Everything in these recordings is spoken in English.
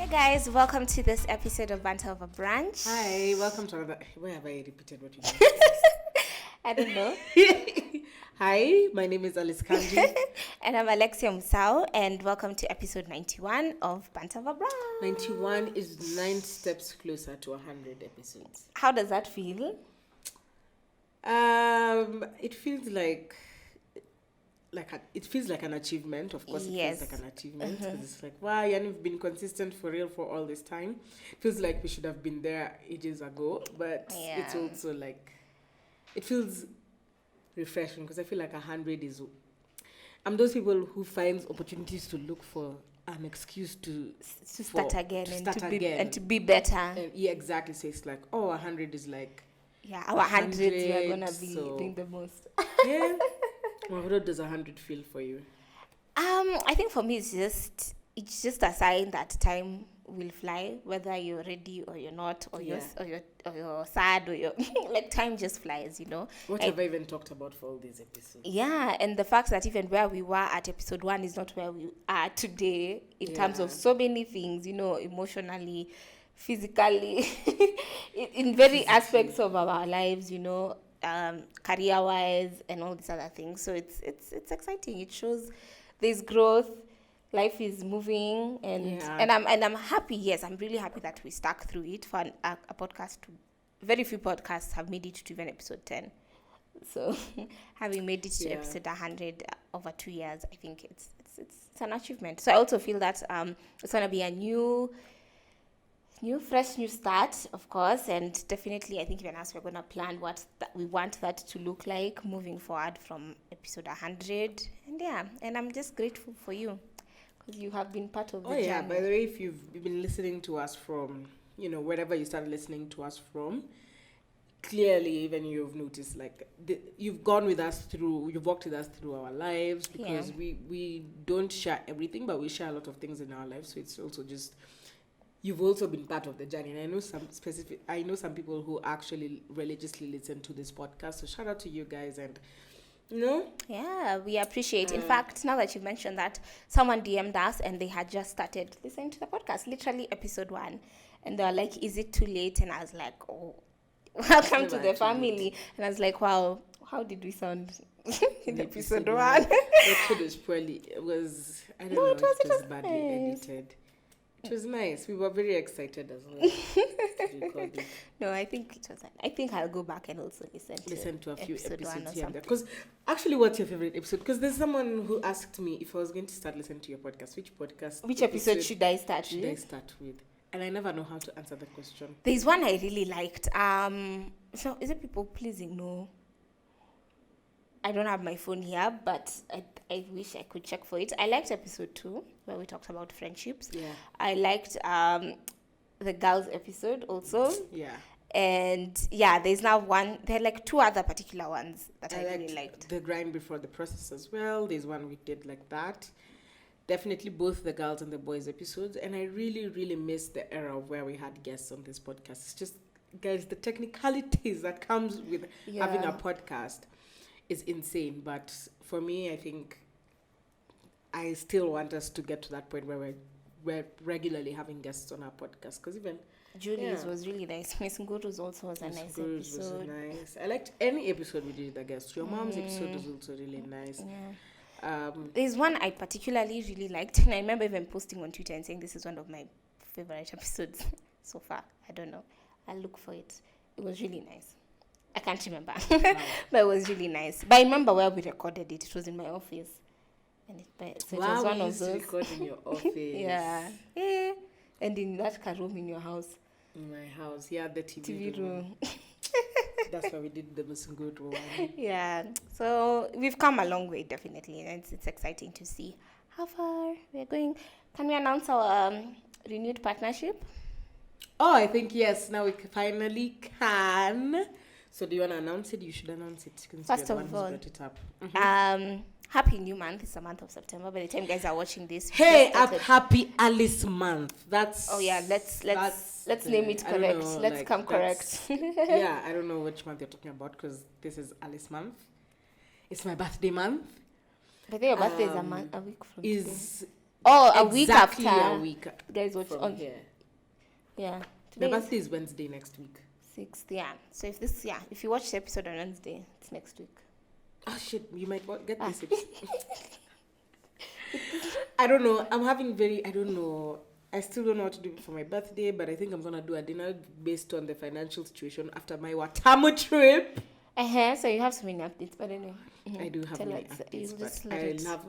Hey guys, welcome to this episode of Banter Over Brunch. Hi, welcome to another. Where have I repeated what you did? I don't know. Hi, my name is Kanji. And I'm Alexia Musau, and welcome to episode 91 of Banter Over Brunch. 91 is 9 steps closer to 100 episodes. How does that feel? It feels like it feels like an achievement. Of course, it feels like an achievement because it's like, wow, you've been consistent for real for all this time. It feels like we should have been there ages ago, but it's also like it feels refreshing because I feel like 100 is. I'm those people who finds opportunities to look for an excuse to start again and to be better. And exactly. So it's like, 100 is like. Yeah, our 100 we are gonna be doing the most. Yeah. Well, what does 100 feel for you? I think for me it's just a sign that time will fly, whether you're ready or you're not, or you're sad, or you're like time just flies, you know. What have I even talked about for all these episodes? Yeah, and the fact that even where we were at episode 1 is not where we are today in terms of so many things, you know, emotionally, physically, in very aspects of our lives, you know. Career-wise and all these other things, so it's exciting. It shows there's growth, life is moving, and I'm happy. Yes, I'm really happy that we stuck through it for a podcast. Very few podcasts have made it to even episode 10, so having made it to episode 100 over 2 years, I think it's an achievement. So I also feel that it's gonna be a new fresh start, of course, and definitely I think even us we're going to plan what we want that to look like moving forward from episode 100. And I'm just grateful for you because you have been part of the journey. By the way, if you've been listening to us from, wherever you started listening to us from, clearly even you've noticed like you've walked with us through our lives, because we don't share everything, but we share a lot of things in our lives. So it's also just, you've also been part of the journey. And I know some people who actually religiously listen to this podcast. So shout out to you guys, and yeah, we appreciate. In fact, now that you mentioned that, someone DM'd us and they had just started listening to the podcast, literally episode 1, and they were like, "Is it too late?" And I was like, "Oh, welcome to the family." And I was like, "Wow, how did we sound in episode 1?" Episode was poorly. It was. I don't know. It was badly edited. It was nice. We were very excited as well to record it. No, I think it was. I think I'll go back and also listen to a few episodes here. Because actually, what's your favorite episode? Because there's someone who asked me if I was going to start listening to your podcast. Which episode should I start with? And I never know how to answer the question. There's one I really liked. So is it people pleasing? No. I don't have my phone here, but I wish I could check for it. I liked episode 2, where we talked about friendships. Yeah. I liked the girls episode also. Yeah. And there's now one. There are like 2 other particular ones that I really liked. The grind before the process as well. There's one we did like that. Definitely both the girls and the boys episodes. And I really, really miss the era of where we had guests on this podcast. It's just, guys, the technicalities that comes with having a podcast is insane. But for me, I think I still want us to get to that point where we're regularly having guests on our podcast, because even Julie's was really nice. Miss Nguru's also was a nice episode. Was nice. I liked any episode we did with a guest. Your mom's episode was also really nice. There's one I particularly really liked, and I remember even posting on Twitter and saying this is one of my favorite episodes so far. I don't know, I'll look for it. It was really nice. I can't remember, but it was really nice. But I remember where we recorded it. It was in my office, and it was one of those. Record in your office. yeah, and in that room in your house. In my house, the TV room. That's why we did the Musau one. Yeah, so we've come a long way, definitely, and it's exciting to see how far we're going. Can we announce our renewed partnership? Oh, I think yes. Now we finally can. So do you want to announce it? You should announce it. First of all, brought it up. Happy new month. It's the month of September. By the time you guys are watching this, happy Alice month. That's let's name it correct. Let's come correct. Yeah, I don't know which month you're talking about, because this is Alice month. It's my birthday month. But your birthday is a week from today. Oh, a week Exactly after. a week Guys, watch from on. here. Yeah. My Today is birthday is Wednesday next week. 6th. Yeah. So if you watch the episode on Wednesday, it's next week. Oh shit, you might get this. I don't know. I don't know. I still don't know what to do for my birthday, but I think I'm gonna do a dinner based on the financial situation after my Watamu trip. So you have so many updates, but anyway. I do have Tell many us, updates, you but just let I it- love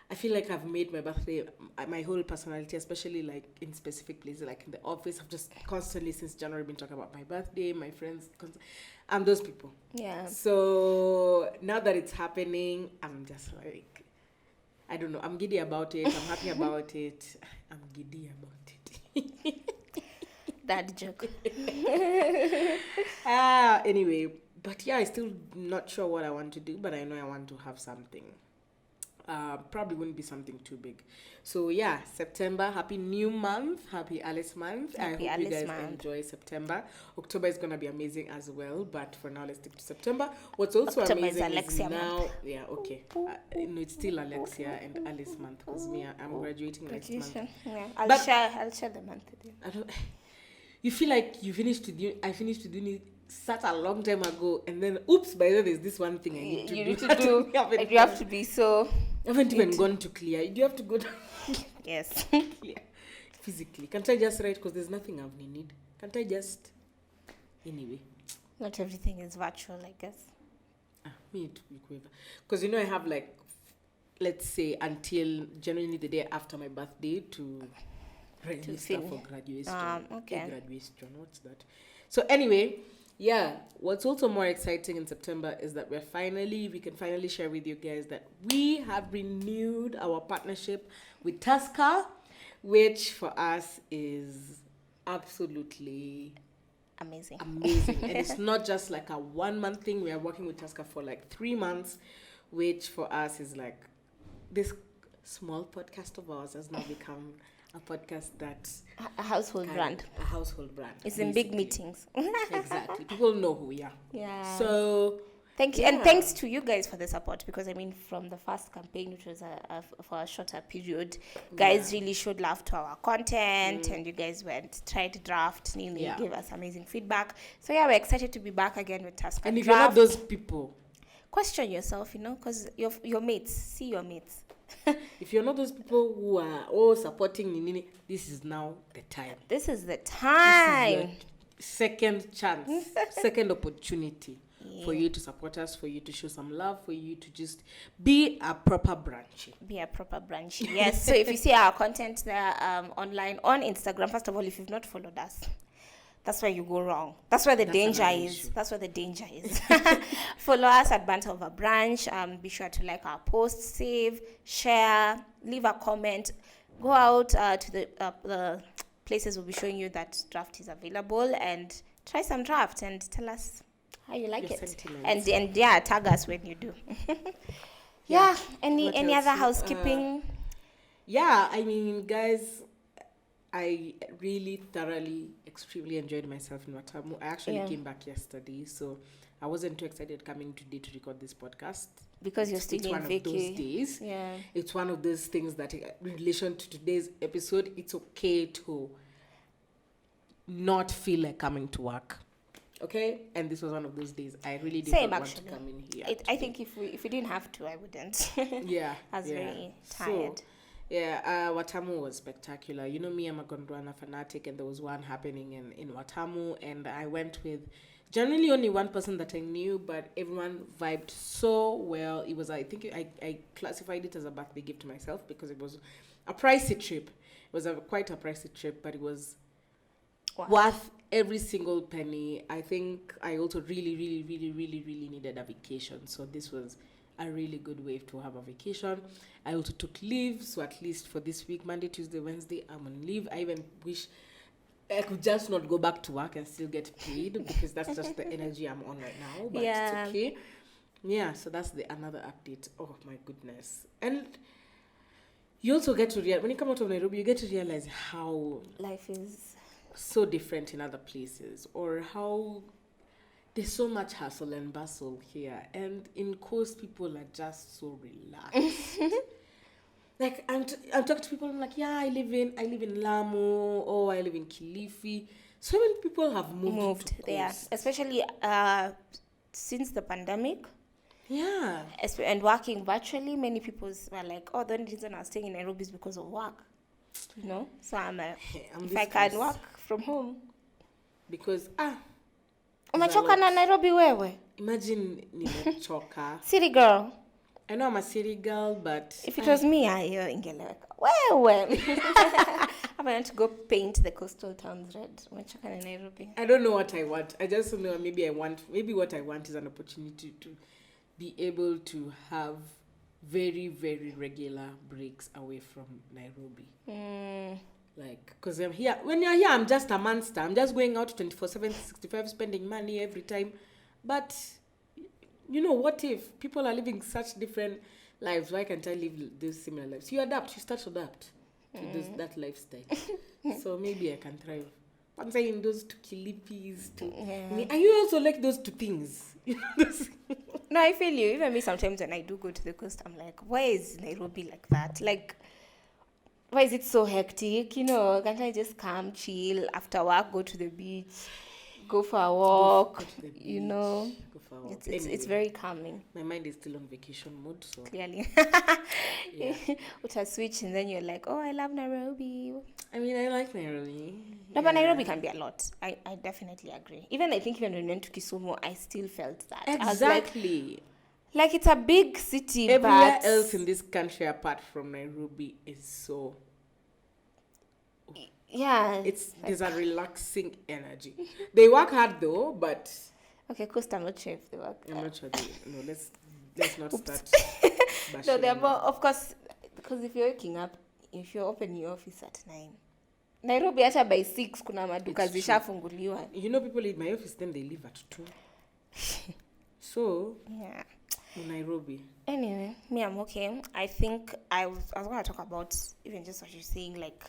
I feel like I've made my birthday my whole personality, especially like in specific places, like in the office. I've just constantly since January been talking about my birthday, my friends. I'm those people. Yeah. So now that it's happening, I'm just like, I don't know. I'm giddy about it. I'm happy about it. I'm giddy about it. That joke. Anyway, but yeah, I still not sure what I want to do, but I know I want to have something. Probably wouldn't be something too big. So yeah, September, happy new month, happy Alice month. Happy I hope you Alice guys month. enjoy September. October is gonna be amazing as well, but for now let's stick to September. What's also October is amazing Alexia is now, month. yeah, okay. No, it's still Alexia and Alice month because me, I'm graduating next month. Yeah. But- I'll share the month with you. I don't. You feel like you finished to do. I finished to do it such a long time ago, and then oops! By the way, there's this one thing I need to do. You need to do. I You have to be so. haven't even gone to clear. You have to go down Yes. clear physically. Can't I just write? Because there's nothing I've need. Can't I just? Anyway. Not everything is virtual, I guess. Me too. Because I have like, let's say until genuinely the day after my birthday to register for graduation. Okay. Graduation. What's that? So anyway, yeah. What's also more exciting in September is that we can finally share with you guys that we have renewed our partnership with Tusker, which for us is absolutely Amazing. and it's not just like a 1 month thing. We are working with Tusker for like 3 months, which for us is like this small podcast of ours has now become a podcast that A household brand. a household brand. It's in big basically. meetings. Exactly, people know who we are. Yeah. So Thank you, and thanks to you guys for the support, because I mean, from the first campaign, which was for a shorter period, guys really showed love to our content, and you guys tried draft, gave us amazing feedback. So yeah, we're excited to be back again with Tusker. and if you're not those people, question yourself, because your mates, see your mates. if you're not those people who are all supporting Nini, this is now the time. This is the This time. is your second chance, second opportunity for you to support us, for you to show some love, for you to just be a proper Brunchy. Be a proper branch. Yes. So if you see our content there online on Instagram, first of all, if you've not followed us, that's where you go wrong. That's where the danger another is. issue. That's where the danger is. Follow us at Banter Over Brunch. Be sure to like our posts, save, share, leave a comment. Go out to the places we'll be showing you that draft is available, and try some draft and tell us how you like Your it. sentiments. And yeah, tag us when you do. Yeah. Any What other else? housekeeping? Yeah, I mean, guys, I really thoroughly, extremely enjoyed myself in Watamu. I actually came back yesterday, so I wasn't too excited coming today to record this podcast. Because you're still It's in one of those vacay. days. Yeah. It's one of those things that, in relation to today's episode, it's okay to not feel like coming to work. Okay? And this was one of those days. I really did Same, not want to actually. come in here. I think if we didn't have to, I wouldn't. Yeah. I was yeah. very tired. So, yeah, Watamu was spectacular. You know me, I'm a Gondwana fanatic, and there was one happening in Watamu, and I went with generally only one person that I knew, but everyone vibed so well. It was, I think, I classified it as a birthday gift to myself because it was a pricey trip. It was quite a pricey trip, but it was worth every single penny. I think I also really, really, really, really, really needed a vacation. So this was a really good way to have a vacation. I also took leave, so at least for this week, Monday, Tuesday, Wednesday, I'm on leave. I even wish I could just not go back to work and still get paid, because that's just the energy I'm on right now. But Yeah. it's okay. Yeah, so that's another update. Oh my goodness. And you also get to when you come out of Nairobi, you get to realize how Life is so different in other places, or how there's so much hustle and bustle here, and in coast people are just so relaxed. Like I'm talking to people. I'm like, yeah, I live in Lamu, or I live in Kilifi. So many people have moved to there, coast. especially since the pandemic. Yeah. And working virtually, many people were like, oh, the only reason I was staying in Nairobi is because of work. You know? So I'm like, if I can work from home. Because, Umechoka na Nairobi wewe? Imagine nimechoka. City girl. I know I'm a city girl, but... If it was me, ingeleweka. Wewe. I want to go paint the coastal towns red. Umechoka na Nairobi. I don't know what I want. I just know maybe what I want is an opportunity to be able to have very, very regular breaks away from Nairobi. Like, because I'm here. When you're here, I'm just a monster. I'm just going out 24/7, 65, spending money every time. But, what if people are living such different lives? Why can't I live those similar lives? You start to adapt to that lifestyle. So maybe I can thrive. I'm saying those two Kilipis. Are you also like those two things? No, I feel you. Even me, sometimes when I do go to the coast, I'm like, why is Nairobi like that? Like, why is it so hectic? Can't I just come, chill, after work, go to the beach, go for a walk, Go to the beach, Go for a walk. It's very calming. My mind is still on vacation mode, so... Clearly. Yeah. With a switch, and then you're like, oh, I love Nairobi. I mean, I like Nairobi. No, but Nairobi can be a lot. I definitely agree. Even I think when we went to Kisumu, I still felt that. Exactly. Like it's a big city, Everywhere but else in this country apart from Nairobi is so... Yeah. There's a relaxing energy. They work hard though, but... Okay, Coast, I'm not sure if they work. I'm not sure let's not start bashing. No, they're more, of course, because if you're waking up, if you're opening your office at 9, Nairobi hata by 6 kuna maduka zishafunguliwa. People in my office, then they leave at 2. So, yeah. In Nairobi. Anyway, me, I'm okay. I think I was going to talk about even just what you're saying, like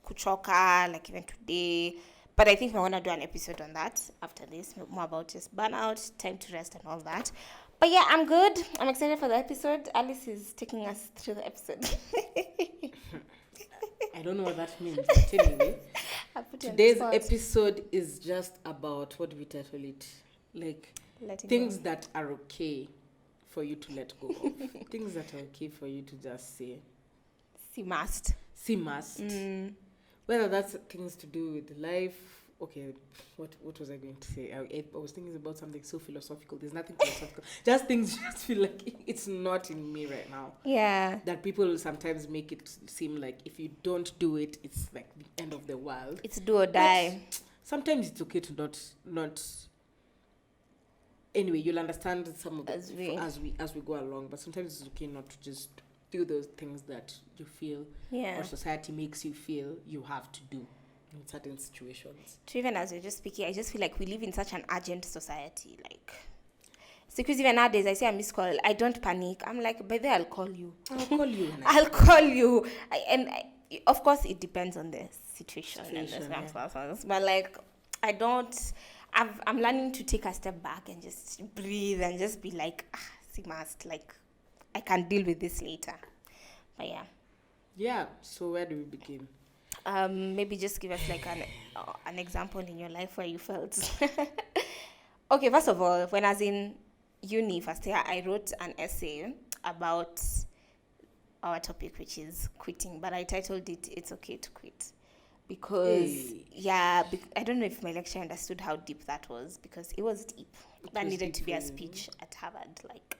kuchoka, like even today. But I think we're going to do an episode on that after this, more about just burnout, time to rest and all that. But yeah, I'm good. I'm excited for the episode. Alice is taking us through the episode. I don't know what that means, but anyway. Today's episode is just about, what do we title it? Like, things that are okay for you to let go of. Things that are okay for you to just say. See must. Whether that's things to do with life. Okay, what was I going to say? I was thinking about something so philosophical. There's nothing philosophical. Just things you just feel like it's not in me right now. Yeah. That people sometimes make it seem like if you don't do it, it's like the end of the world. It's do or die. But sometimes it's okay to not. Anyway, you'll understand some of as we go along. But sometimes it's okay not to just do those things that you feel or society makes you feel you have to do in certain situations. So even as we're just speaking, I just feel like we live in such an urgent society. Like, because even nowadays, I say I miss call, I don't panic. I'm like, by there I'll call you. I'll call you. I'll call you. Of course, it depends on the situation and the circumstances. But like, I'm learning to take a step back and just breathe and just be like, like, I can deal with this later. But yeah. Yeah. So where do we begin? Maybe just give us like an example in your life where you felt. Okay, first of all, when I was in uni first year, I wrote an essay about our topic, which is quitting. But I titled it "It's Okay to Quit," because I don't know if my lecturer understood how deep that was, because it was deep. That needed to be a speech at Harvard, like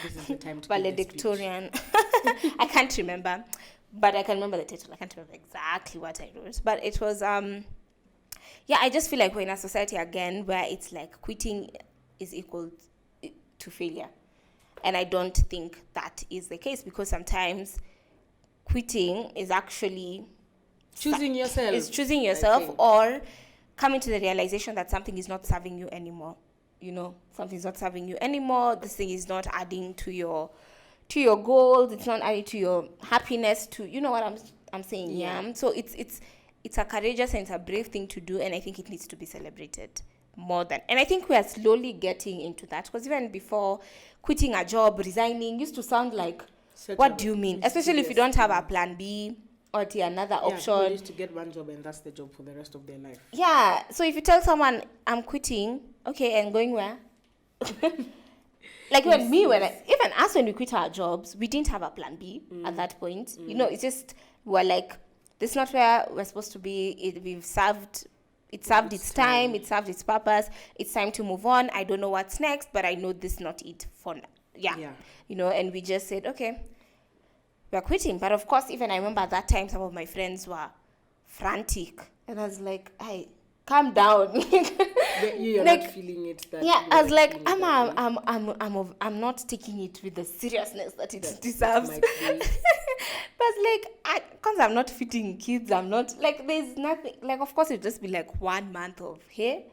this is the time to valedictorian. I can't remember, but I can remember the title. I can't remember exactly what I wrote, but it was I just feel like we're in a society again where it's like quitting is equal to failure, and I don't think that is the case, because sometimes quitting is actually choosing yourself. It's choosing yourself, or coming to the realization that something is not serving you anymore. Something's not serving you anymore. This thing is not adding to your goals. It's not adding to your happiness. To what I'm saying. Yeah. So it's a courageous and it's a brave thing to do, and I think it needs to be celebrated more than. And I think we are slowly getting into that, because even before, quitting a job, resigning used to sound like What do you mean? Especially if you don't have a plan B or another option. People used to get one job and that's the job for the rest of their life. Yeah. So if you tell someone, I'm quitting, okay, and going where? Like even we quit our jobs, we didn't have a plan B at that point. It's just, we're like, this is not where we're supposed to be. It served its time, it served its purpose. It's time to move on. I don't know what's next, but I know this is not it for now. Yeah. And we just said, okay, we're quitting. But of course, even I remember at that time, some of my friends were frantic. And I was like, hey, calm down. You're not feeling it. I was like, I'm not taking it with the seriousness that it deserves. But because I'm not feeding kids, I'm not, like, there's nothing, like, of course, it'd just be like 1 month of, hey,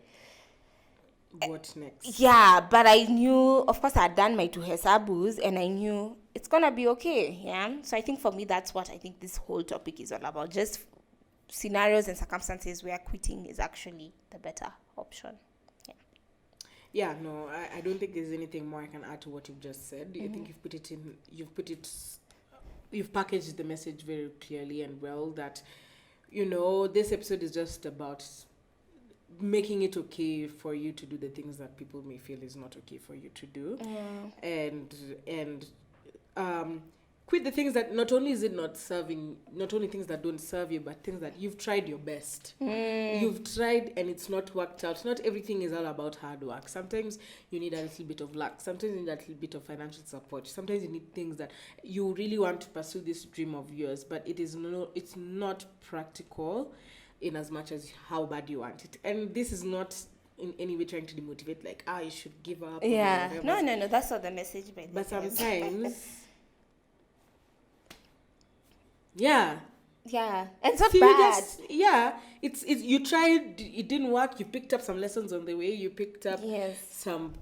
what next? Yeah, but I knew, of course, I'd done my 2 hesabus, and I knew it's gonna be okay, yeah? So I think for me, that's what I think this whole topic is all about, just scenarios and circumstances where quitting is actually the better option. Yeah, no, I don't think there's anything more I can add to what you've just said. I think you've packaged the message very clearly and well that, this episode is just about making it okay for you to do the things that people may feel is not okay for you to do. And quit the things that not only is it not only things that don't serve you, but things that you've tried your best. You've tried and it's not worked out. Not everything is all about hard work. Sometimes you need a little bit of luck. Sometimes you need a little bit of financial support. Sometimes you need things that you really want to pursue this dream of yours, but it's not practical in as much as how bad you want it. And this is not in any way trying to demotivate, like, you should give up. Yeah. No, that's not the message. But sometimes... Yeah, it's not bad. It's you tried, it didn't work. You picked up some lessons on the way. You picked up some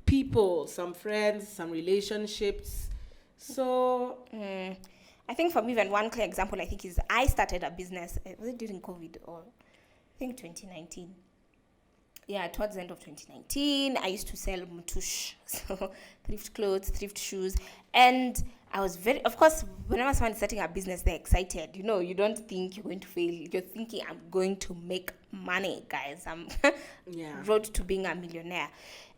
people, some friends, some relationships. So I think for me, even one clear example, I think, is I started a business. Was it during COVID or I think 2019? Yeah, towards the end of 2019, I used to sell mutush, so thrift clothes, thrift shoes, and I was of course, whenever someone is starting a business, they're excited. You don't think you're going to fail. You're thinking, I'm going to make money, guys. I'm road to being a millionaire.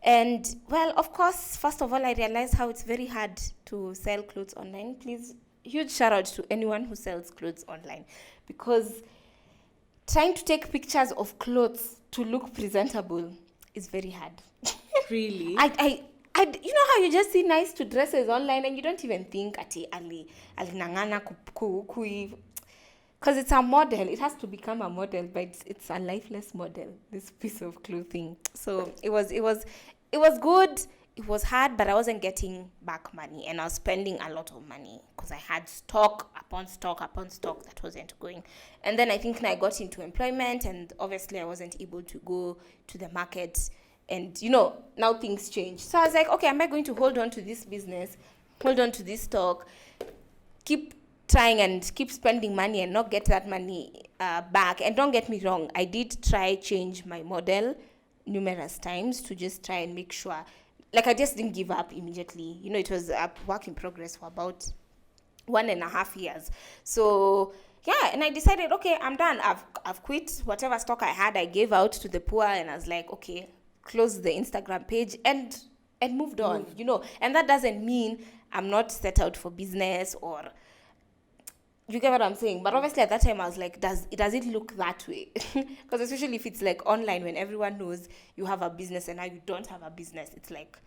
And, well, of course, first of all, I realized how it's very hard to sell clothes online. Please, huge shout out to anyone who sells clothes online, because trying to take pictures of clothes to look presentable is very hard. Really? I you know how you just see nice to dresses online and you don't even think ati ali nangana because it's a model. It has to become a model, but it's a lifeless model, this piece of clothing. So it was good. It was hard, but I wasn't getting back money, and I was spending a lot of money because I had stock upon stock that wasn't going. And then I think I got into employment, and obviously I wasn't able to go to the market. And, now things change. So I was like, okay, am I going to hold on to this business, hold on to this stock, keep trying and keep spending money and not get that money back? And don't get me wrong, I did try change my model numerous times to just try and make sure. Like, I just didn't give up immediately. It was a work in progress for about 1.5 years. So, yeah, and I decided, okay, I'm done. I've quit whatever stock I had. I gave out to the poor, and I was like, okay, close the Instagram page and moved on, And that doesn't mean I'm not set out for business, or you get what I'm saying. But obviously at that time I was like, does it look that way? Because especially if it's like online, when everyone knows you have a business and now you don't have a business, it's like,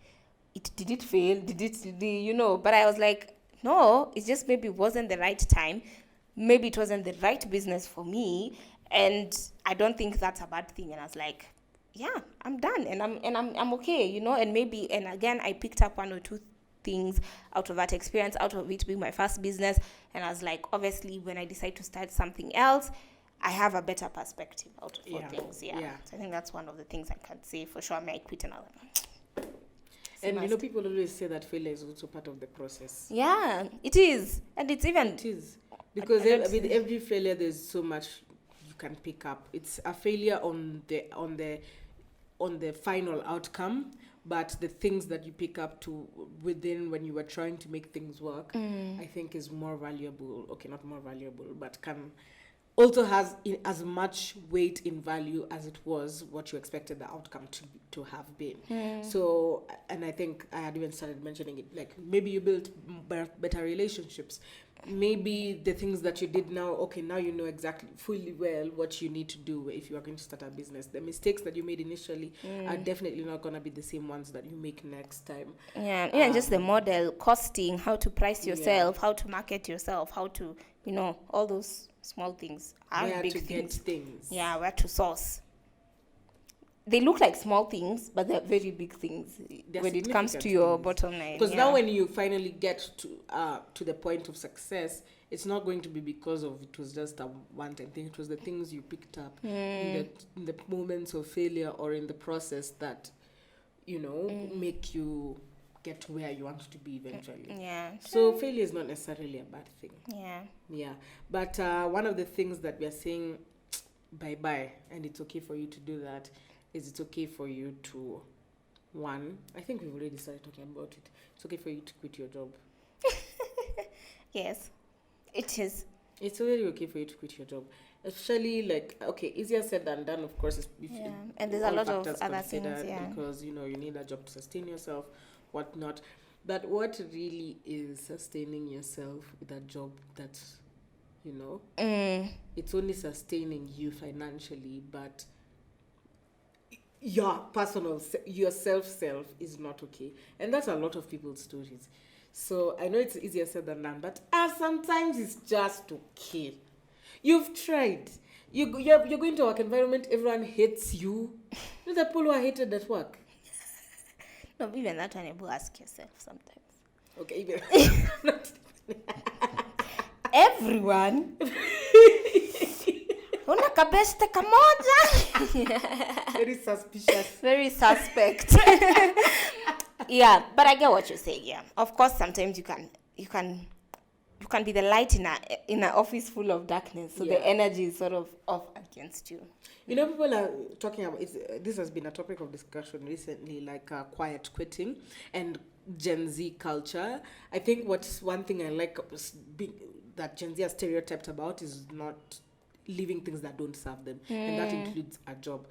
did it fail? But I was like, no, it just maybe wasn't the right time. Maybe it wasn't the right business for me, and I don't think that's a bad thing. And I was like, yeah, I'm done, and I'm okay, and again, I picked up 1 or 2 things out of that experience, out of it being my first business, and I was like, obviously, when I decide to start something else, I have a better perspective out of all things. So I think that's one of the things I can say for sure. I quit, and I was like, and people always say that failure is also part of the process. Yeah, it is, and it is because with every failure, there's so much you can pick up. It's a failure on the final outcome, but the things that you pick up to within when you were trying to make things work, I think is more valuable. Okay, not more valuable, but can also has as much weight in value as it was what you expected the outcome to have been. So, and I think I had even started mentioning it, like maybe you built better relationships. Maybe the things that you did now, okay, now you know exactly fully well what you need to do if you are going to start a business. The mistakes that you made initially are definitely not going to be the same ones that you make next time. Yeah, even just the model, costing, how to price yourself, how to market yourself, how to, all those small things are where big to things. get things. Yeah, where to source. They look like small things, but they're very big things when it comes to your bottom line. Because now when you finally get to the point of success, it's not going to be because of it was just a one-time thing. It was the things you picked up in the moments of failure or in the process that, make you get to where you want to be eventually. Yeah. So failure is not necessarily a bad thing. Yeah. Yeah. But one of the things that we are saying bye-bye, and it's okay for you to do that, is it's okay for you to, I think we've already started talking about it. It's okay for you to quit your job. Yes, it is. It's already okay for you to quit your job. Especially easier said than done, of course. And there's a lot of other things, because, you need a job to sustain yourself, whatnot. But what really is sustaining yourself with a job that, it's only sustaining you financially, but your self is not okay. And that's a lot of people's stories. So I know it's easier said than done, but sometimes it's just okay. You've tried. You're going to a work environment, everyone hates you. You know the people who are hated at work? No, even that one, you ask yourself sometimes. Okay, even everyone. Una kabeste kamoja. Very suspicious. Very suspect. Yeah, but I get what you're saying. Yeah, of course, sometimes you can be the light in an office full of darkness, so the energy is sort of off against you. People are talking about this has been a topic of discussion recently, like quiet quitting and Gen Z culture. I think what's one thing I like that Gen Z are stereotyped about is not leaving things that don't serve them, and that includes a job.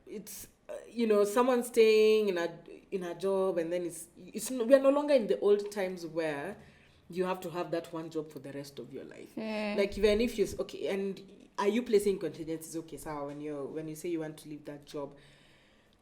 It's someone staying in a job, and then we are no longer in the old times where you have to have that one job for the rest of your life. Like even if and are you placing contingencies? Okay, so when you say you want to leave that job,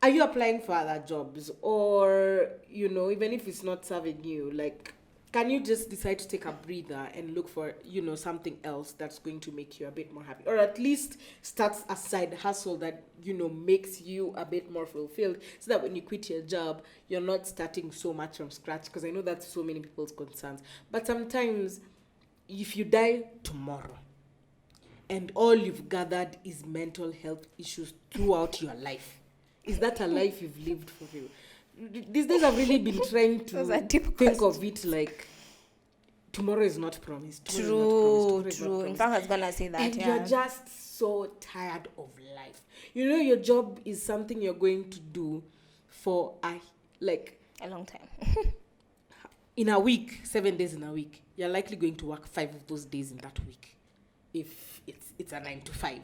are you applying for other jobs, or even if it's not serving you, like, can you just decide to take a breather and look for, something else that's going to make you a bit more happy? Or at least start a side hustle that, makes you a bit more fulfilled, so that when you quit your job, you're not starting so much from scratch. Because I know that's so many people's concerns. But sometimes, if you die tomorrow, and all you've gathered is mental health issues throughout your life, is that a life you've lived for real? These days I've really been trying to think of it like tomorrow is not promised. True. In fact, I was gonna say that. And you're just so tired of life. Your job is something you're going to do for a long time. In a week, 7 days in a week, you're likely going to work 5 of those days in that week. If it's a 9 to 5.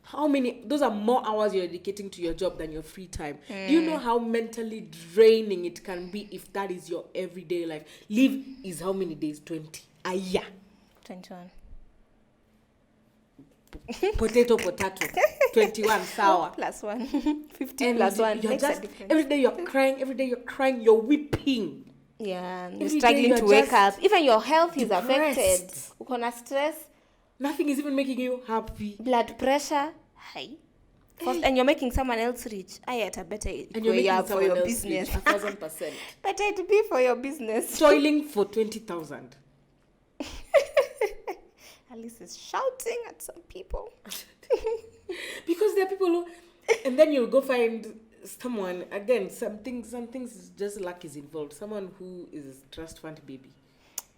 How many? Those are more hours you're dedicating to your job than your free time. Do you know how mentally draining it can be if that is your everyday life? Leave is how many days? 20 a year. 21. Potato. 21 sour. Plus 1. 15 plus 1. You're just, every day you're crying, you're weeping. Yeah, you're struggling to wake up. Even your health is affected. Ukona stress. Nothing is even making you happy. Blood pressure high. And you're making someone else rich. I better and you're making for your business. 1,000%. Better it be for your business. Toiling for 20,000. Alice is shouting at some people. Because there are people who, and then you'll go find someone, again, some things is just luck is involved. Someone who is trust fund baby.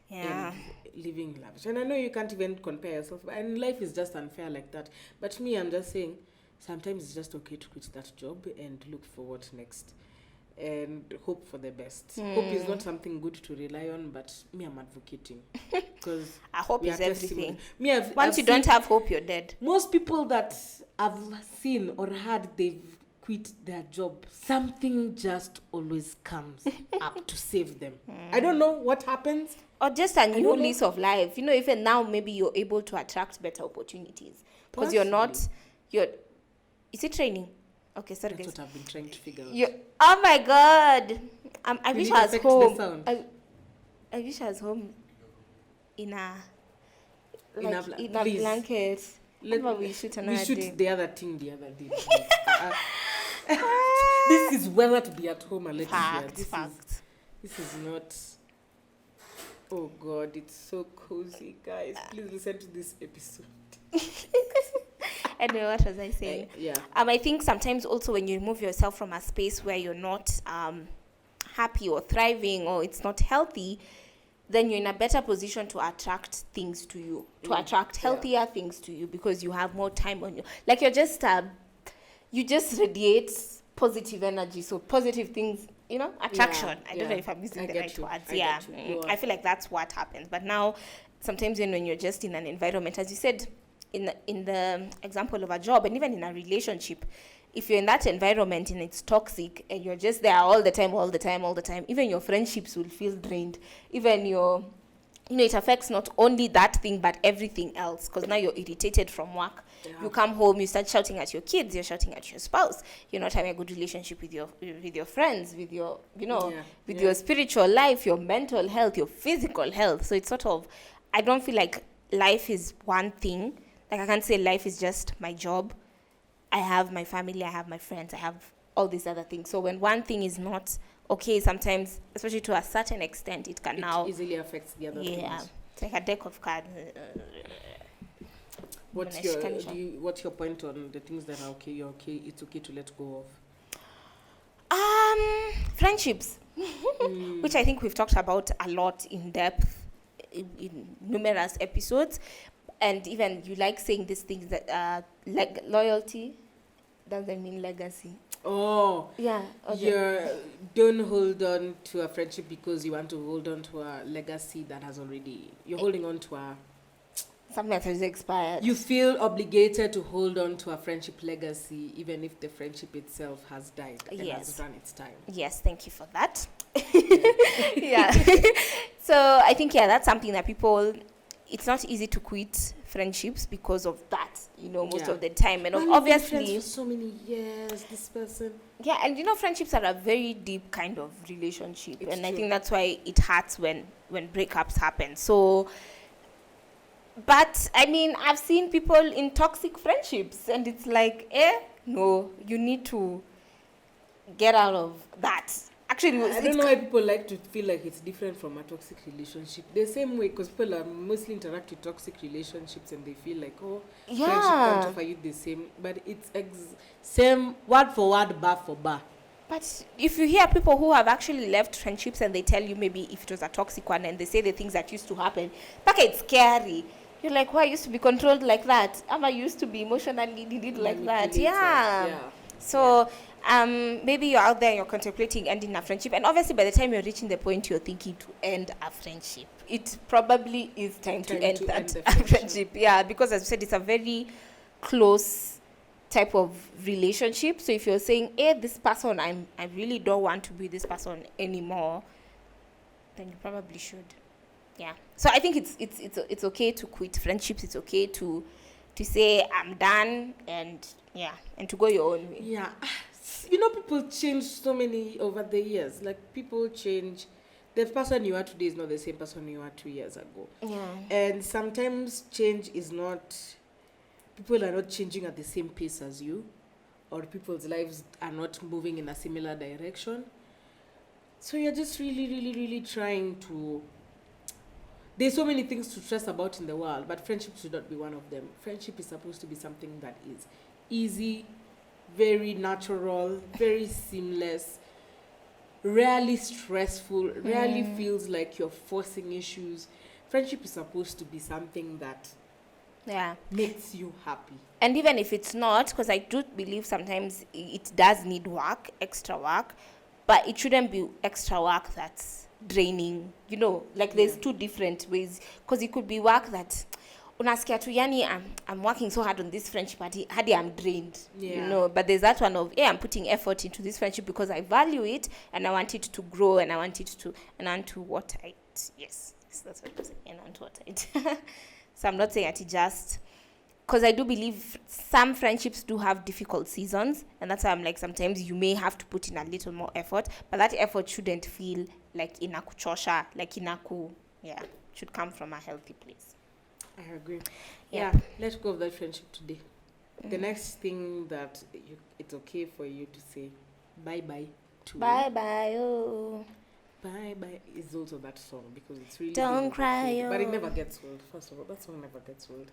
Yeah. And living lavish. And I know you can't even compare yourself, and life is just unfair like that. But me, I'm just saying, sometimes it's just okay to quit that job and look for what's next. and hope for the best. Hope is not something good to rely on, but me, I'm advocating. Because hope is everything. Once Once you don't have hope, you're dead. Most people that I've seen or heard they've quit their job, something just always comes up to save them. I don't know what happens. Or just a new lease of life. Even now, maybe you're able to attract better opportunities. Because is it training? Okay, sorry guys. That's what I've been trying to figure out. Oh my God. I wish I was home. I wish I was home in a blanket. We shoot the other thing the other day. This is whether to be at home, Alexia. This is not. Oh God, it's so cozy, guys. Please listen to this episode. Anyway, what was I saying? I think sometimes also when you remove yourself from a space where you're not happy or thriving or it's not healthy, then you're in a better position to attract things to you, to attract healthier things to you, because you have more time on you. Like you just radiate positive energy, so positive things, attraction. I don't know if I'm using the right words. I feel like that's what happens. But now, sometimes when you're just in an environment, as you said, in the example of a job, and even in a relationship, if you're in that environment and it's toxic and you're just there all the time, even your friendships will feel drained. Even it affects not only that thing but everything else, because now you're irritated from work. You come home, you start shouting at your kids, you're shouting at your spouse, you're not having a good relationship with your friends, with your your spiritual life, your mental health, your physical health. So it's sort of, I don't feel like life is one thing. Like I can't say life is just my job. I have my family, I have my friends, I have all these other things. So when one thing is not okay, sometimes, especially to a certain extent, it easily affects the other things. Yeah, it's like a deck of cards. What's your point on the things that are okay? You're okay. It's okay to let go of. Friendships, which I think we've talked about a lot in depth in numerous episodes. And even you like saying these things that loyalty doesn't mean legacy. Oh. Yeah. Okay. Don't hold on to a friendship because you want to hold on to a legacy that has already... You're holding on to something that has expired. You feel obligated to hold on to a friendship legacy even if the friendship itself has died and has run its time. Yes, thank you for that. Yeah. So I think, that's something that people... It's not easy to quit friendships because of that, most of the time. And obviously... friends for so many years, this person. Yeah, and friendships are a very deep kind of relationship. It's true. I think that's why it hurts when breakups happen. So... But, I've seen people in toxic friendships, and it's like, no, you need to get out of that. Actually, I don't know why people like to feel like it's different from a toxic relationship. The same way, because people are mostly interact with toxic relationships and they feel like, friendship can't offer you the same. But it's same word for word, bar for bar. But if you hear people who have actually left friendships and they tell you maybe if it was a toxic one and they say the things that used to happen, it's scary. You're like, I used to be controlled like that. I used to be emotionally needed like that. Yeah. So... maybe you're out there and you're contemplating ending a friendship, and obviously by the time you're reaching the point you're thinking to end a friendship, it probably is time to end that friendship. Yeah, because as you said, it's a very close type of relationship. So if you're saying, this person, I really don't want to be this person anymore, then you probably should. Yeah. So I think it's okay to quit friendships. It's okay to say I'm done and to go your own way. Yeah. People change so many over the years. Like, people change. The person you are today is not the same person you were 2 years ago. Yeah. And sometimes change is not... People are not changing at the same pace as you. Or people's lives are not moving in a similar direction. So you're just really, really, really trying to... There's so many things to stress about in the world, but friendship should not be one of them. Friendship is supposed to be something that is easy, very natural, very seamless, rarely stressful, rarely feels like you're forcing issues. Friendship is supposed to be something that makes you happy. And even if it's not, because I do believe sometimes it does need work, extra work, but it shouldn't be extra work that's draining. Like there's two different ways, because it could be work that unasikia tu yani I'm working so hard on this friendship hadi I'm drained. But there's that one of I'm putting effort into this friendship because I value it and I want it to grow and I want to water it. Yes, that's what I'm saying. And I want to water it. So I'm not saying that it just, because I do believe some friendships do have difficult seasons, and that's why I'm like, sometimes you may have to put in a little more effort, but that effort shouldn't feel like inakuchosha, should come from a healthy place. I agree. Yeah. Let's go of that friendship today. The next thing that it's okay for you to say bye-bye to. Bye-bye, oh. Bye-bye is also that song, because it's really Don't cry, but it never gets old. First of all, that song never gets old.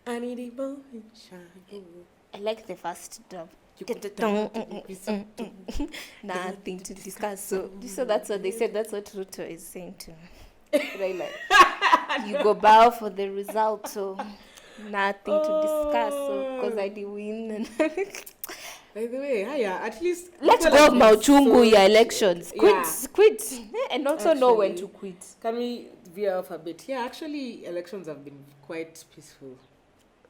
I need a boy shine. I like the first dub. Nothing to discuss. So that's what they said. That's what Ruto is saying to Raila. You go bow for the result, so nothing to discuss. So because I did win. By the way, at least let's go Mauchungu your elections. Quit, and also know when to quit. Can we veer off a bit? Yeah, actually, elections have been quite peaceful.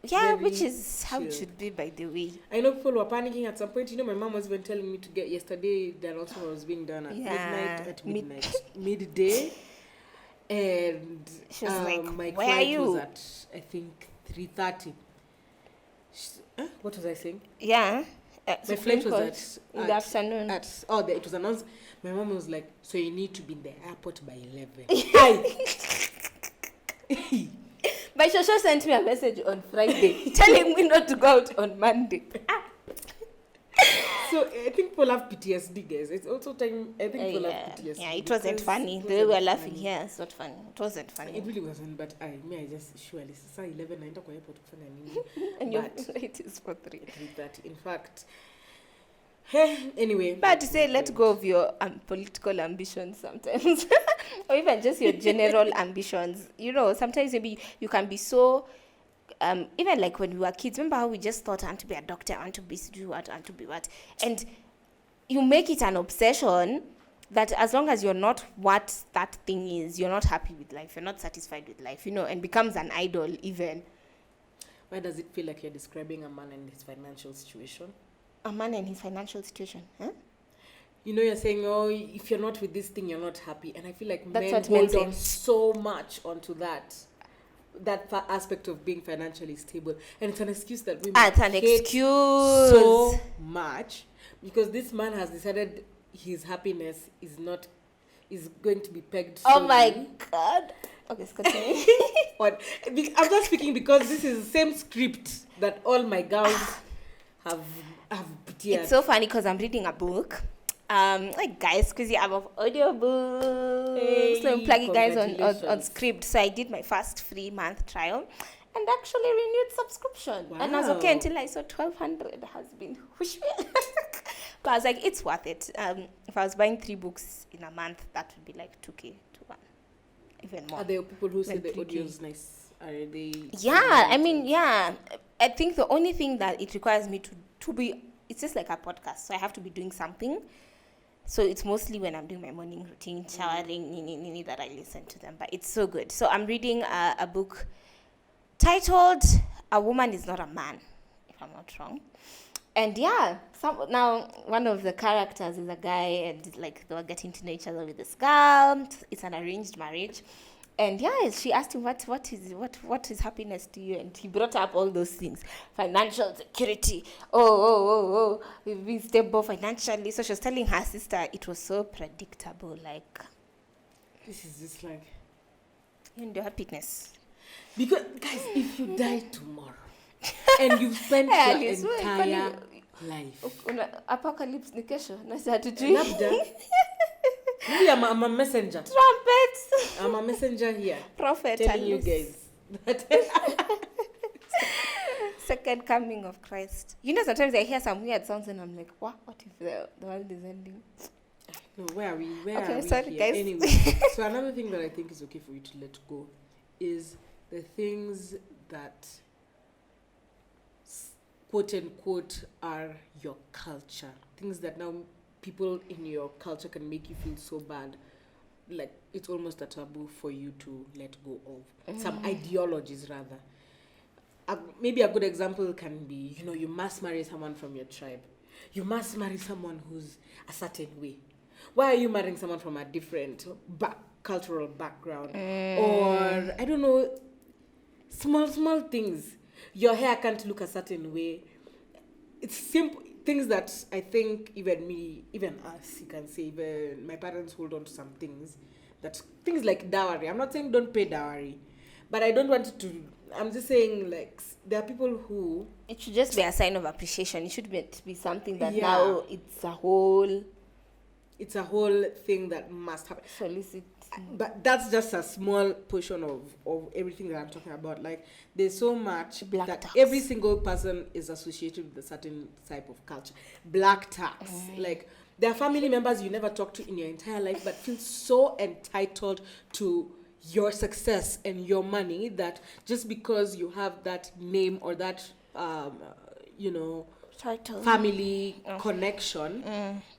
Yeah, which is how it should be, by the way. I know people were panicking at some point. My mom was even telling me to get yesterday the announcement was being done at midday. And she was like, my where are you? was at, I think, 3:30. What was I saying? Yeah. My flight was in the afternoon. It was announced. My mom was like, so you need to be in the airport by 11. My Shosho sent me a message on Friday telling me not to go out on Monday. So I think people have PTSD, guys. It's also time. I think people have PTSD. Yeah, it wasn't funny. The way we were laughing here, it's not funny. It wasn't funny. It really wasn't. But I just surely it's 11. I don't go airport for and your flight is for 3:30. In fact. Anyway. But to say, let go of your political ambitions sometimes, or even just your general ambitions. Sometimes maybe you can be so. Even like when we were kids, remember how we just thought, I want to be a doctor, I want to be what, I want to be what, and you make it an obsession that as long as you're not what that thing is, you're not happy with life, you're not satisfied with life, and becomes an idol even. Why does it feel like you're describing a man and his financial situation? A man and his financial situation, huh? You're saying, if you're not with this thing, you're not happy, and I feel like that's men hold on so much onto that aspect of being financially stable, and it's an excuse that women hate so much, because this man has decided his happiness is going to be pegged. Oh my God! Okay, continue. I'm just speaking because this is the same script that all my girls have. It's so funny because I'm reading a book. Guys, because I'm of audiobooks, so I'm plugging guys on Script. So I did my first free month trial and actually renewed subscription. Wow. And I was okay until I saw 1,200 has been whoosh. But I was like, it's worth it. If I was buying 3 books in a month, that would be like 2K to 1, even more. Are there people who say the audio is nice? Are they? Yeah, I mean, yeah. I think the only thing that it requires me to be, it's just like a podcast, so I have to be doing something. So it's mostly when I'm doing my morning routine, showering, that I listen to them. But it's so good. So I'm reading a book titled "A Woman Is Not a Man," if I'm not wrong. And now one of the characters is a guy, and like they were getting to know each other with this girl. It's an arranged marriage. And she asked him what is happiness to you, and he brought up all those things: financial security. Being stable financially. So she was telling her sister it was so predictable. Like, this is just like your happiness. Because guys, if you die tomorrow and you spent your entire life, apocalypse ni kesho na si hatujui. Really, I'm a messenger. Trumpets. I'm a messenger here. Prophet. Telling you guys that second coming of Christ. Sometimes I hear some weird sounds and I'm like, what if the world is ending? No, where are we? Sorry, here? Guys. Anyway, so another thing that I think is okay for you to let go is the things that quote unquote are your culture. Things that now people in your culture can make you feel so bad, like it's almost a taboo for you to let go of. Some ideologies rather. Maybe a good example can be, you must marry someone from your tribe. You must marry someone who's a certain way. Why are you marrying someone from a different cultural background? Or, I don't know, small things. Your hair can't look a certain way. It's simple things that I think even us, you can say, even my parents hold on to some things. Things like dowry. I'm not saying don't pay dowry, but I don't want it to. I'm just saying, like, there are people who... It should just be a sign of appreciation. It should be something that now it's a whole thing that must happen. Solicit. But that's just a small portion of everything that I'm talking about. Like, there's so much that every single person is associated with a certain type of culture. Black tax. Like, there are family members you never talk to in your entire life, but feel so entitled to your success and your money that just because you have that name or that, title, family connection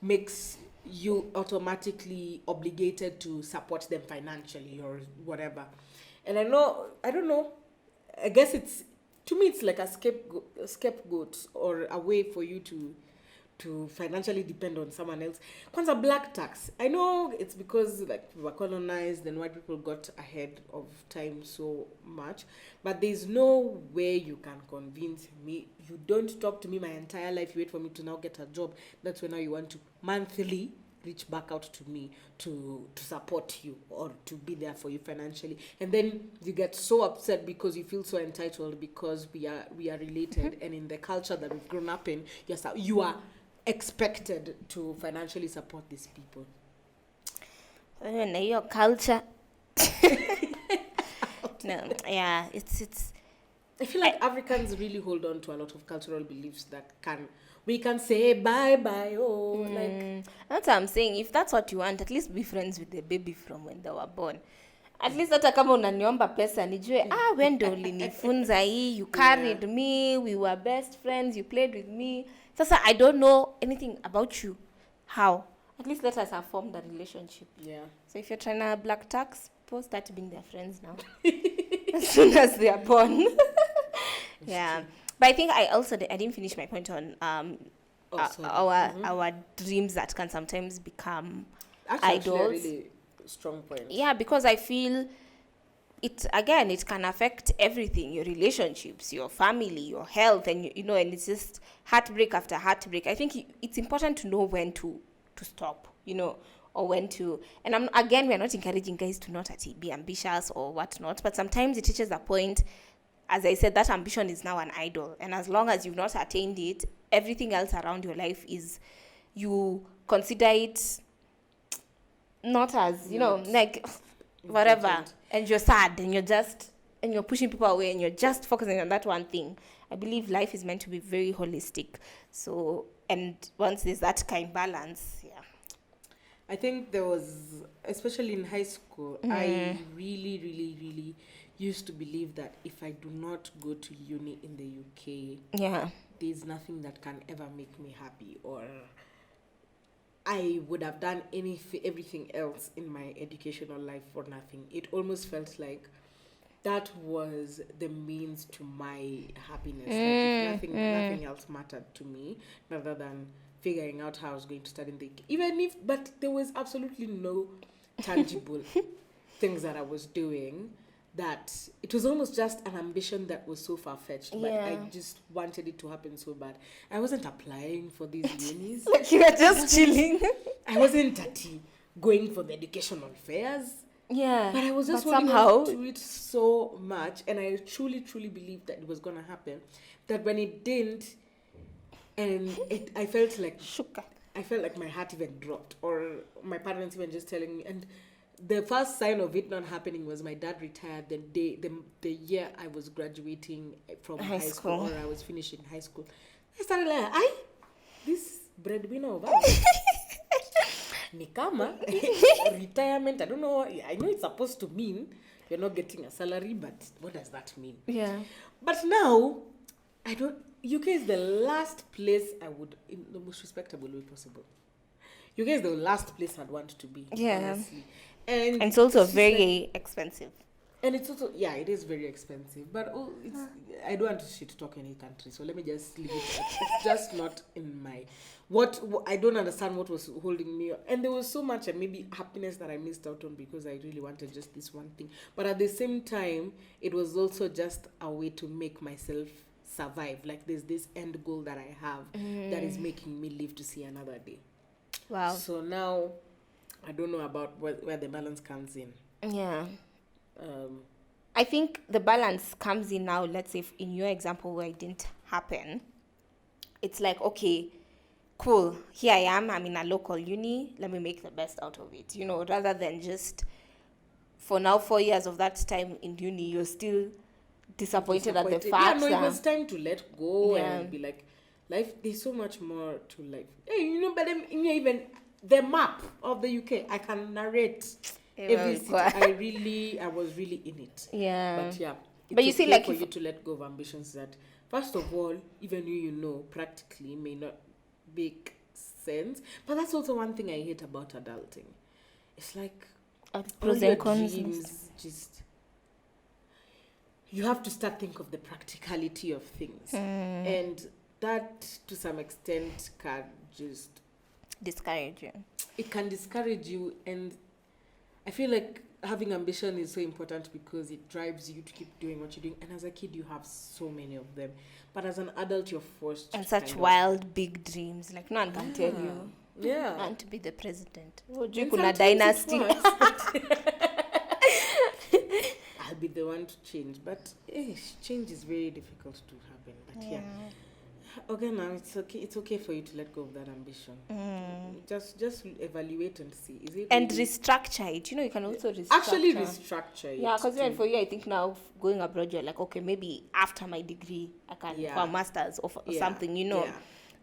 makes you automatically obligated to support them financially or whatever. And I don't know, I guess to me it's like a scapegoat or a way for you to financially depend on someone else. Kwanza, black tax. I know it's because like we were colonized and white people got ahead of time so much, but there's no way you can convince me. You don't talk to me my entire life. You wait for me to now get a job. That's when now you want to monthly reach back out to me to support you or to be there for you financially, and then you get so upset because you feel so entitled because we are related, and in the culture that we've grown up in, you are expected to financially support these people. Your culture. No, yeah, it's. I feel like Africans really hold on to a lot of cultural beliefs that we can say bye. Like that's what I'm saying. If that's what you want, at least be friends with the baby from when they were born. At least hata kama unaniomba pesa nijue wewe ndio ulinifunza hii, you carried me, we were best friends, you played with me. Sasa I don't know anything about you. How? At least let us have formed a relationship. Yeah. So if you're trying to black tax, people start being their friends now. As soon as they are born. Yeah. But I think I didn't finish my point on our dreams that can sometimes become idols. Really strong point. Yeah, because I feel it can affect everything, your relationships, your family, your health, and and it's just heartbreak after heartbreak. I think it's important to know when to stop, or when to, and we're not encouraging guys to not be ambitious or whatnot, but sometimes it reaches a point, as I said, that ambition is now an idol, and as long as you've not attained it, everything else around your life is, you consider it not as, like whatever, important. And you're sad, and you're pushing people away, and you're just focusing on that one thing. I believe life is meant to be very holistic. So, and once there's that kind of balance, yeah. I think there was, especially in high school, I really, really, really used to believe that if I do not go to uni in the UK, there's nothing that can ever make me happy, or I would have done everything else in my educational life for nothing. It almost felt like that was the means to my happiness. Like if nothing else mattered to me rather than figuring out how I was going to study in the but there was absolutely no tangible things that I was doing, that it was almost just an ambition that was so far-fetched. But I just wanted it to happen so bad. I wasn't applying for these unis. Like you were just chilling. I wasn't going for the educational fairs. Yeah. But I was just holding on to it so much. And I truly, truly believed that it was going to happen. That when it didn't, and I felt like... I felt like my heart even dropped. Or my parents even just telling me... And the first sign of it not happening was my dad retired the year I was graduating from high school, or I was finishing high school. I started like, this breadwinner of ours. Nikama, retirement, I don't know. I know it's supposed to mean you're not getting a salary, but what does that mean? Yeah. But now, UK is the last place I would, in the most respectable way possible. You guys, the last place I'd want to be. Yeah. Honestly. And And it's also just very expensive. and it's also, yeah, it is very expensive. But I don't want to shit talk any country, so let me just leave it at it's just not in my what I don't understand what was holding me up. And there was so much and maybe happiness that I missed out on because I really wanted just this one thing. But at the same time, it was also just a way to make myself survive. Like there's this end goal that I have that is making me live to see another day. Wow. So now I don't know about where the balance comes in. Yeah. I think the balance comes in now. Let's say in your example where it didn't happen, it's like, okay, cool, here I am, I'm in a local uni, let me make the best out of it, rather than just for now 4 years of that time in uni you're still disappointed at the fact it that was time to let go and be like, life, there's so much more to life. Hey, but then even the map of the UK, I can narrate every city. I was really in it. Yeah. But yeah. But you see, like, for you to let go of ambitions that, first of all, even you practically may not make sense. But that's also one thing I hate about adulting. It's like pros and cons. Dreams just you have to start think of the practicality of things, and that to some extent can just discourage you. It can discourage you, and I feel like having ambition is so important because it drives you to keep doing what you're doing. And as a kid, you have so many of them, but as an adult, you're forced. And such wild, big dreams. Like no one can tell you. Yeah. I want to be the president. Kuna dynasty. I'll be the one to change, but change is very difficult to happen. But yeah. Okay, now it's okay for you to let go of that ambition. Just evaluate and see. Is it and really restructure it? You can also restructure. Actually restructure it. Yeah, because even for you, I think now going abroad, you're like, okay, maybe after my degree, I can for a master's or something, Yeah.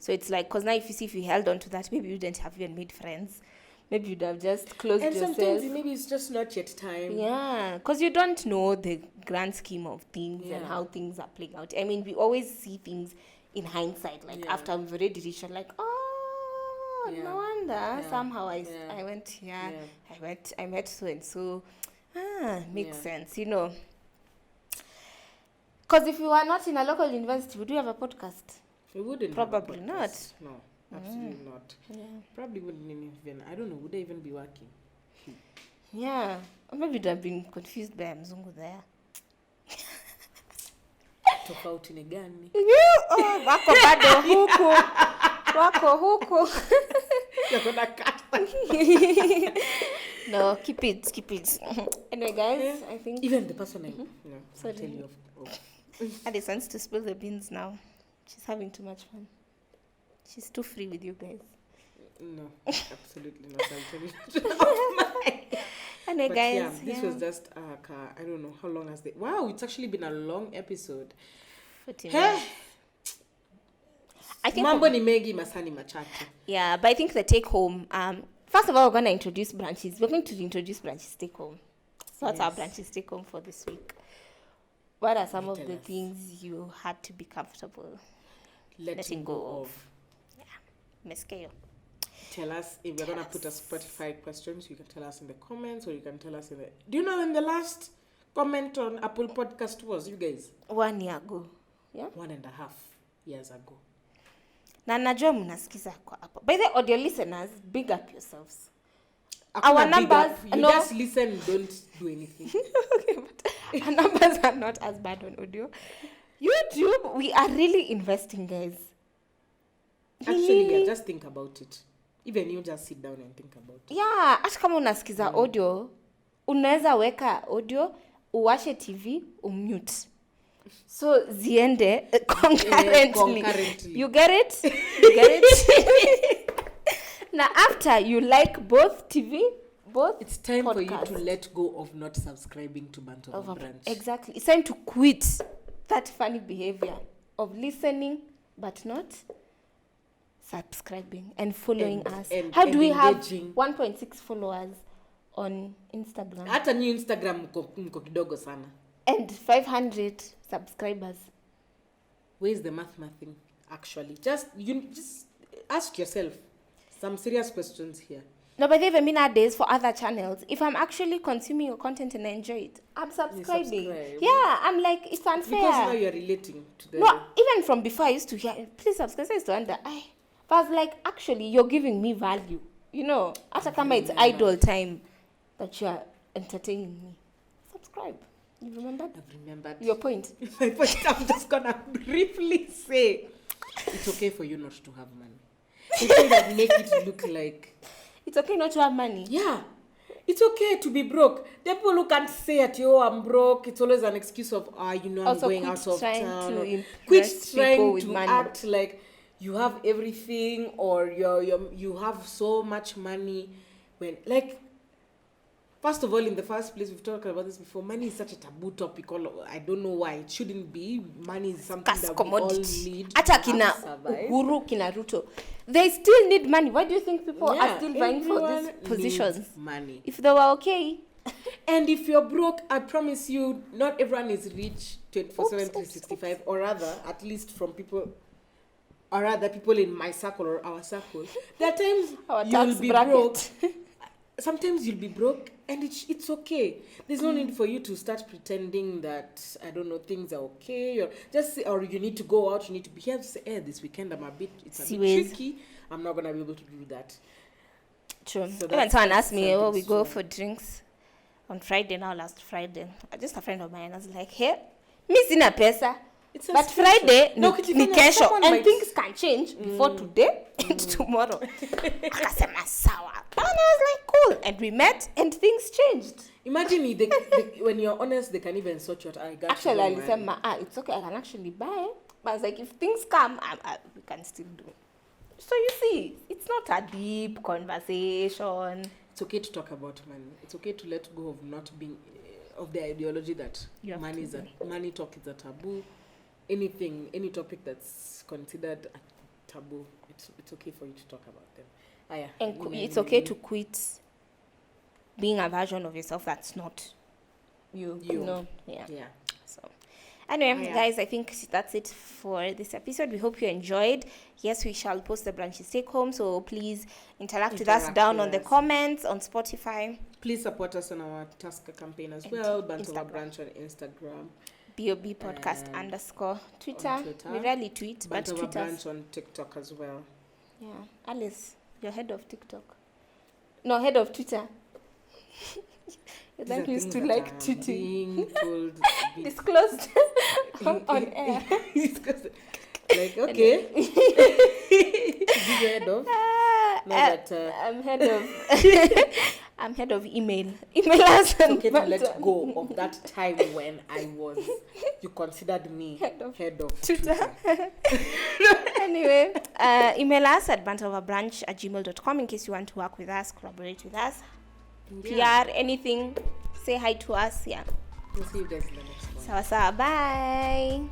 So it's like, because now if you held on to that, maybe you wouldn't have even made friends. Maybe you'd have just closed yourself. And sometimes maybe it's just not yet time. Yeah, because you don't know the grand scheme of things and how things are playing out. I mean, we always see things in hindsight, like after we've already reached, like, no wonder somehow I went here, I met so and so. Makes sense, Because if we were not in a local university, would we have a podcast? We wouldn't. Probably not. No, absolutely not. Yeah. Probably wouldn't even. I don't know. Would they even be working? Yeah, or maybe they'd have been confused by mzungu there. Tofauti ni gani? Wako bado huku. No, keep it. Anyway, guys, I think even the person I'll tell you Alice wants to spill the beans now. She's having too much fun. She's too free with you guys. No, absolutely not. I'll tell you. Anyway, but guys, this was just I don't know how long has it. Wow, it's actually been a long episode. 14 minutes. I think mambo ni mengi masani machache. Yeah, but I think the take home. First of all, we're going to introduce Brunchies. We're going to introduce Brunchies take home. So that's our Brunchies take home for this week. What are some of the things you had to be comfortable letting go of? Yeah, Meskeyo. Tell us if we're gonna put a Spotify questions. You can tell us in the comments, or you can tell us in the. Do you know when the last comment on Apple Podcast was, you guys? 1 year ago. Yeah. 1.5 years ago. Na najua mnasikiza kwa hapo. By the audio listeners, big up yourselves. Our numbers, you just listen, don't do anything. Okay, but our numbers are not as bad on audio. YouTube, we are really investing, guys. Actually, yeah, just think about it. Even you just sit down and think about it. Yeah, hata kama unasikiza audio, unaweza weka audio, uwashe TV, umute. So ziende concurrently. You get it? Now after you like both TV, both it's time podcasts. For you to let go of not subscribing to Banter Over Brunch. Exactly. It's time to quit that funny behavior of listening but not subscribing and following us. How do we have 1.6 followers on Instagram? Hata ni Instagram mko kidogo sana. And 500 subscribers. Where is the math thing actually? Just ask yourself. some serious questions here. No, but even nowadays for other channels, if I'm actually consuming your content and I enjoy it, I'm subscribing. subscribe. Yeah, I'm like, it's unfair. Because now you're relating to the... No, even from before I used to hear, please subscribe. I used to wonder, but I was like, actually, you're giving me value. You know, after kama it's idle time that you are entertaining me. Subscribe. You remembered? I've remembered. Your point. My point, I'm just going to briefly say, it's okay for you not to have money. It's okay that make it look like... It's okay not to have money. Yeah. It's okay to be broke. The people who can't say at you, I'm broke, it's always an excuse of, I'm Also, going out of town. Quit Quit trying trying to to money. act like you have everything or you have so much money. When, like, first of all, in the first place, we've talked about this before, money is such a taboo topic. I don't know why. It shouldn't be. Money is something that we all need Ata to kina survive. Uhuru, kina Ruto. They still need money. Why do you think people are still vying for everyone these positions? needs money. If they were okay. And if you're broke, I promise you, not everyone is rich 24/7, Oops, 365, or rather, at least from people, or rather, people in my circle or our circle. There are times Our you'll tax be bracket. broke. Sometimes you'll be broke, and it's okay. There's no need for you to start pretending that, I don't know, things are okay. Or you need to go out, you need to be here to say, this weekend it's a bit tricky. I'm not going to be able to do that. True. So Even someone asked me, something we go strong. for drinks on Friday now, last Friday. Just a friend of mine, I was like, hey, me sina pesa. It's a But special- Friday, No, ni ukifanya kesho. someone And might- things can change before today and tomorrow. Akasema sawa. And I was like, cool. And we met and things changed. Imagine when you're honest, they can even sort you out. I got Actually, you, I man. said, it's okay, I can actually buy. But I was like, if things come, we can still do. So you see, it's not a deep conversation. It's okay to talk about money. It's okay to let go of not being of the ideology that You have money to money talk is a taboo. Any topic that's considered a taboo, it's okay for you to talk about them. And it's okay to quit being a version of yourself that's not you. You. know. Yeah. Yeah. So, anyway, Yeah. guys, I think that's it for this episode. We hope you enjoyed. Yes, we shall post the Brunchies take home, so please interact with us Interact down with on the us. comments on Spotify. Please support us on our Tusker campaign as And well. Banter Over Instagram. Brunch on Instagram. BOB podcast And _. Twitter. on Twitter. We rarely tweet, but Banter Over Twitter. Brunch on TikTok as well. Yeah. Alice, you're head of TikTok. No, head of Twitter. You These are don't used things to that like are tweeting. being told Disclosed on air. Like, okay. Is he head of? No, but I'm head of I'm head of email. Email us it's okay to let go of that time when you considered me Head of Twitter. Anyway, email us at banteroverbrunch@gmail.com in case you want to work with us, collaborate with us, PR, anything. Say hi to us. Yeah. We'll see you guys in the next one. Sawa sawa. Bye.